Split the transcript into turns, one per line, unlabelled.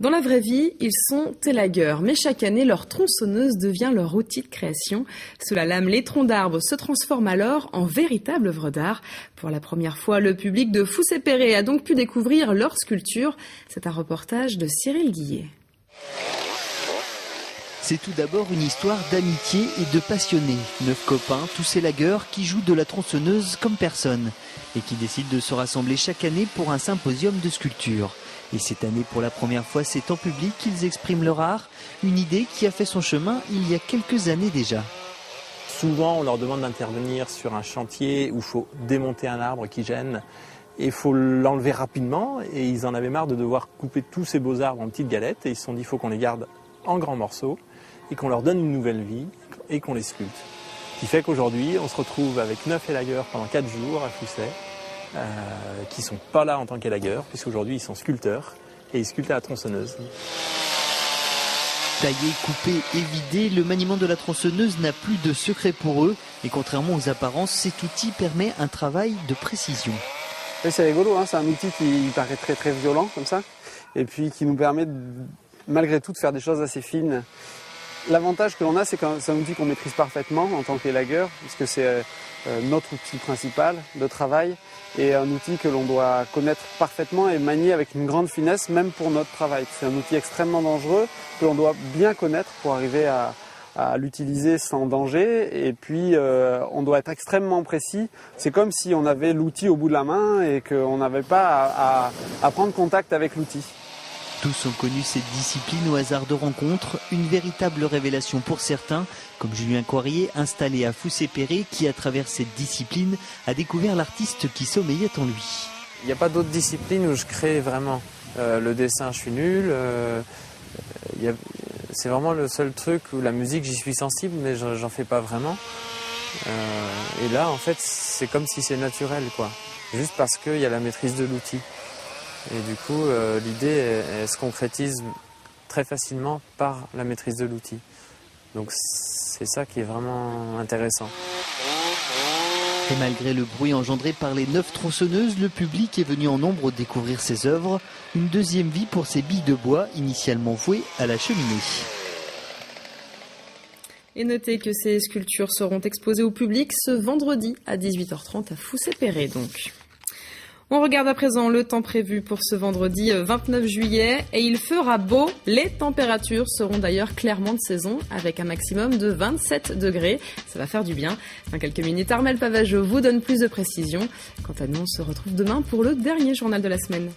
Dans la vraie vie, ils sont élagueurs, mais chaque année, leur tronçonneuse devient leur outil de création. Sous la lame, les troncs d'arbres se transforment alors en véritables œuvres d'art. Pour la première fois, le public de Foussay-Perret a donc pu découvrir leur sculpture. C'est un reportage de Cyril Guillet.
C'est tout d'abord une histoire d'amitié et de passionnés. 9 copains, tous élagueurs, qui jouent de la tronçonneuse comme personne et qui décident de se rassembler chaque année pour un symposium de sculpture. Et cette année, pour la première fois, c'est en public qu'ils expriment leur art, une idée qui a fait son chemin il y a quelques années déjà.
Souvent, on leur demande d'intervenir sur un chantier où il faut démonter un arbre qui gêne et il faut l'enlever rapidement. Et ils en avaient marre de devoir couper tous ces beaux arbres en petites galettes et ils se sont dit qu'il faut qu'on les garde en grands morceaux et qu'on leur donne une nouvelle vie et qu'on les sculpte. Ce qui fait qu'aujourd'hui, on se retrouve avec 9 élagueurs pendant 4 jours à Foussay, qui ne sont pas là en tant qu'élagueurs, puisqu'aujourd'hui ils sont sculpteurs et ils sculptent à la tronçonneuse.
Tailler, couper et vider, le maniement de la tronçonneuse n'a plus de secret pour eux. Et contrairement aux apparences, cet outil permet un travail de précision.
Oui, c'est rigolo, hein, c'est un outil qui paraît très très violent comme ça, et puis qui nous permet malgré tout de faire des choses assez fines. L'avantage que l'on a, c'est que c'est un outil qu'on maîtrise parfaitement en tant qu'élagueur, puisque c'est notre outil principal de travail et un outil que l'on doit connaître parfaitement et manier avec une grande finesse, même pour notre travail. C'est un outil extrêmement dangereux que l'on doit bien connaître pour arriver à l'utiliser sans danger. Et puis, on doit être extrêmement précis. C'est comme si on avait l'outil au bout de la main et qu'on n'avait pas à prendre contact avec l'outil.
Tous ont connu cette discipline au hasard de rencontres, une véritable révélation pour certains, comme Julien Coirier, installé à Foussay-Perret, qui à travers cette discipline a découvert l'artiste qui sommeillait en lui.
Il n'y a pas d'autre discipline où je crée vraiment. Le dessin, je suis nul. C'est vraiment le seul truc où la musique, j'y suis sensible, mais j'en fais pas vraiment. Et là, en fait, c'est comme si c'est naturel, quoi. Juste parce qu'il y a la maîtrise de l'outil. Et du coup, l'idée, elle se concrétise très facilement par la maîtrise de l'outil. Donc c'est ça qui est vraiment intéressant.
Et malgré le bruit engendré par les 9 tronçonneuses, le public est venu en nombre découvrir ces œuvres. Une deuxième vie pour ces billes de bois, initialement vouées à la cheminée.
Et notez que ces sculptures seront exposées au public ce vendredi à 18h30 à Foussay-Perret donc. On regarde à présent le temps prévu pour ce vendredi 29 juillet et il fera beau. Les températures seront d'ailleurs clairement de saison avec un maximum de 27 degrés. Ça va faire du bien. Dans quelques minutes, Armelle Pavageau vous donne plus de précisions. Quant à nous, on se retrouve demain pour le dernier journal de la semaine.